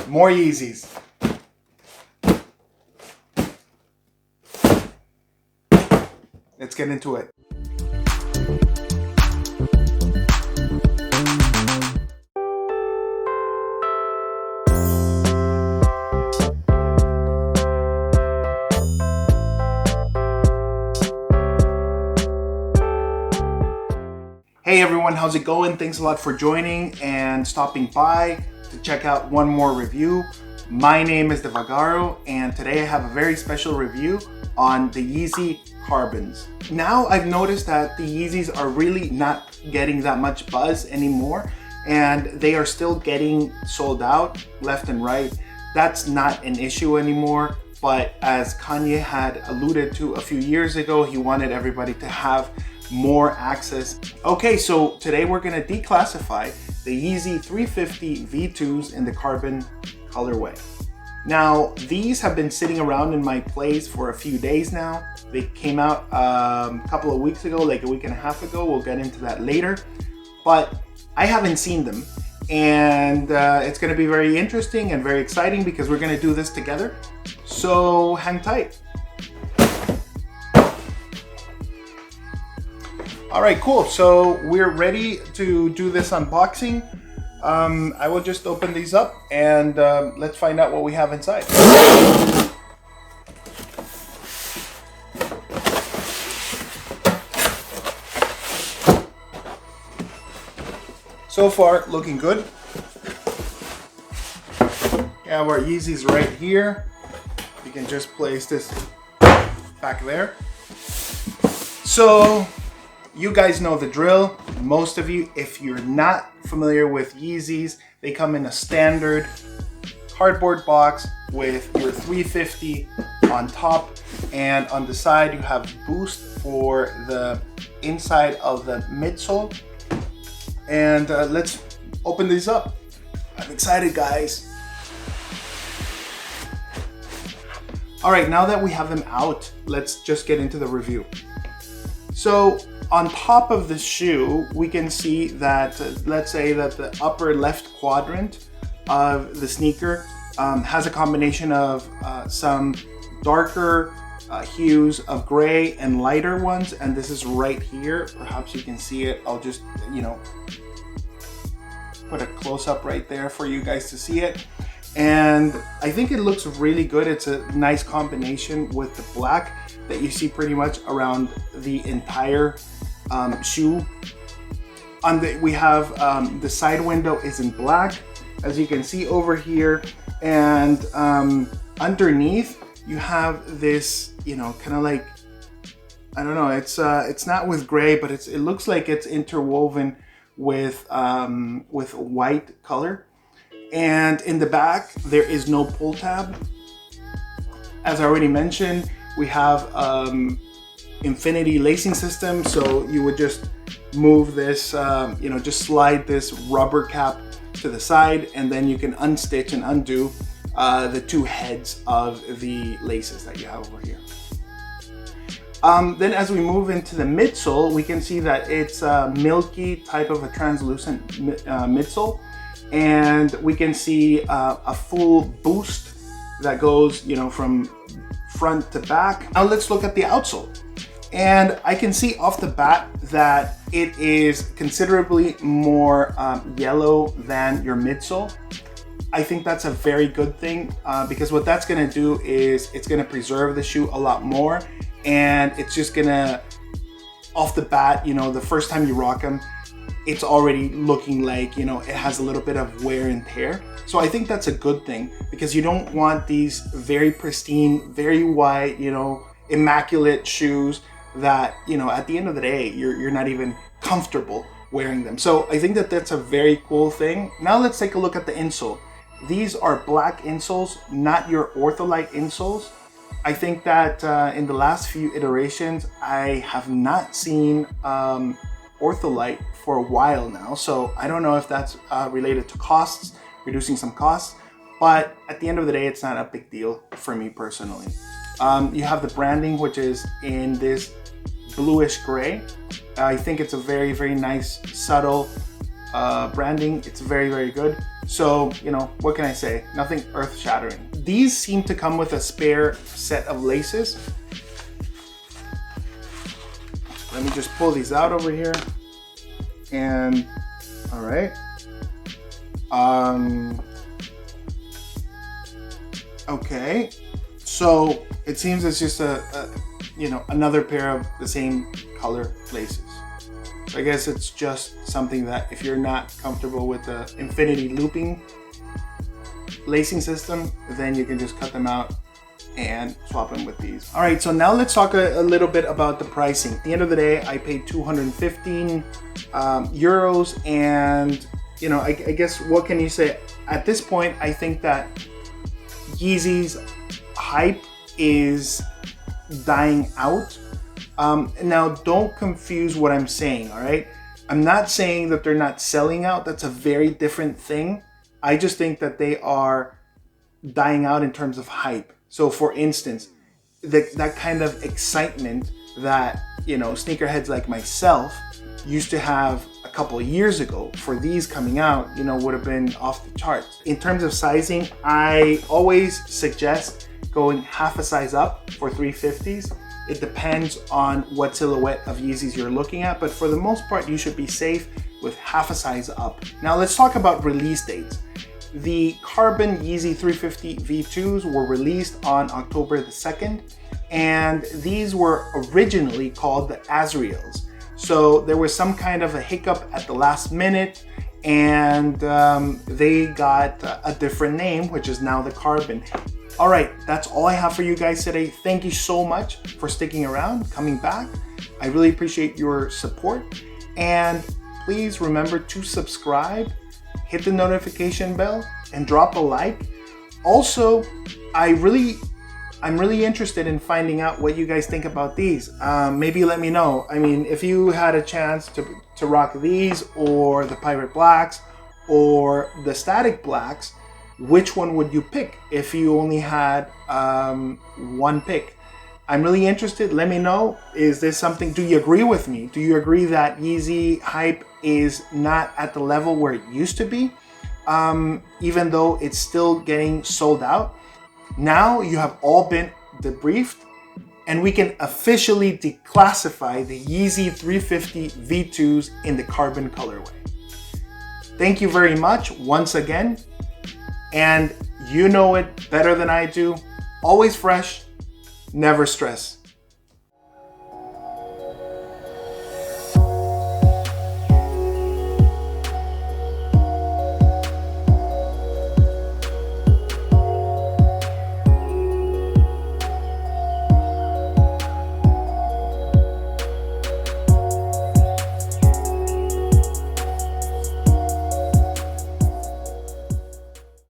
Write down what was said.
More Yeezys. Let's get into it. Hey everyone, how's it going? Thanks a lot for joining and stopping by to check out one more review. My name is Devagaro, and today I have a very special review on the Yeezy Carbons. Now I've noticed that the Yeezys are really not getting that much buzz anymore, and they are still getting sold out left and right. That's not an issue anymore, but as Kanye had alluded to a few years ago, he wanted everybody to have more access. Okay, so today we're gonna declassify the Yeezy 350 V2s in the carbon colorway. Now, these have been sitting around in my place for a few days now. They came out a couple of weeks ago, like a week and a half ago. We'll get into that later, but I haven't seen them. And it's gonna be very interesting and very exciting because we're gonna do this together. So hang tight. All right, cool. So we're ready to do this unboxing. I will just open these up and let's find out what we have inside. So far, looking good. We have our Yeezys right here. You can just place this back there. So, you guys know the drill. Most of you, if you're not familiar with Yeezys, they come in a standard cardboard box with your 350 on top, and on the side you have boost for the inside of the midsole. And let's open these up. I'm excited, guys. All right, now that we have them out, let's just get into the review. So on top of the shoe, we can see that, let's say that the upper left quadrant of the sneaker has a combination of some darker hues of gray and lighter ones, and this is right here. Perhaps you can see it. I'll just, put a close-up right there for you guys to see it. And I think it looks really good. It's a nice combination with the black that you see pretty much around the entire shoe. We have the side window is in black, as you can see over here, and underneath you have this, kind of like, I don't know, it's not with gray, but it looks like it's interwoven with white color. And in the back there is no pull tab. As I already mentioned, we have infinity lacing system, so you would just move this, just slide this rubber cap to the side, and then you can unstitch and undo the two heads of the laces that you have over here. Then as we move into the midsole, we can see that it's a milky type of a translucent midsole, and we can see a full boost that goes, from front to back. Now let's look at the outsole. And I can see off the bat that it is considerably more yellow than your midsole. I think that's a very good thing because what that's gonna do is it's gonna preserve the shoe a lot more, and it's just gonna, off the bat, the first time you rock them, it's already looking like, it has a little bit of wear and tear. So I think that's a good thing, because you don't want these very pristine, very white, immaculate shoes that, at the end of the day, you're not even comfortable wearing them. So I think that that's a very cool thing. Now let's take a look at the insole. These are black insoles, not your ortholite insoles. I think that in the last few iterations, I have not seen ortholite for a while now. So I don't know if that's related to costs, reducing some costs, but at the end of the day, it's not a big deal for me personally. You have the branding, which is in this bluish gray. I think it's a very, very nice, subtle branding. It's very, very good. So, you know, what can I say? Nothing earth-shattering. These seem to come with a spare set of laces. Let me just pull these out over here. And, all right. Okay. So it seems it's just you know, another pair of the same color laces. So I guess it's just something that if you're not comfortable with the infinity looping lacing system, then you can just cut them out and swap them with these. All right, so now let's talk a little bit about the pricing. At the end of the day, I paid 215 euros, and you know, I guess what can you say? At this point, I think that Yeezy's hype is dying out. Now, don't confuse what I'm saying, all right? I'm not saying that they're not selling out. That's a very different thing. I just think that they are dying out in terms of hype. So for instance, that kind of excitement that, you know, sneakerheads like myself used to have a couple of years ago for these coming out, you know, would have been off the charts. In terms of sizing, I always suggest going half a size up for 350s. It depends on what silhouette of Yeezys you're looking at, but for the most part, you should be safe with half a size up. Now let's talk about release dates. The Carbon Yeezy 350 V2s were released on October the 2nd, and these were originally called the Asriels. So there was some kind of a hiccup at the last minute, and they got a different name, which is now the Carbon. All right, that's all I have for you guys today. Thank you so much for sticking around, coming back. I really appreciate your support. And please remember to subscribe, hit the notification bell, and drop a like. Also, I'm really interested in finding out what you guys think about these. Maybe let me know. I mean, if you had a chance to rock these, or the Pirate Blacks, or the Static Blacks, which one would you pick if you only had one pick? I'm really interested. Let me know. Is this something, do you agree with me? Do you agree that Yeezy hype is not at the level where it used to be? Even though it's still getting sold out? Now you have all been debriefed, and we can officially declassify the Yeezy 350 V2s in the Carbon colorway. Thank you very much once again. And you know it better than I do. Always fresh, never stress.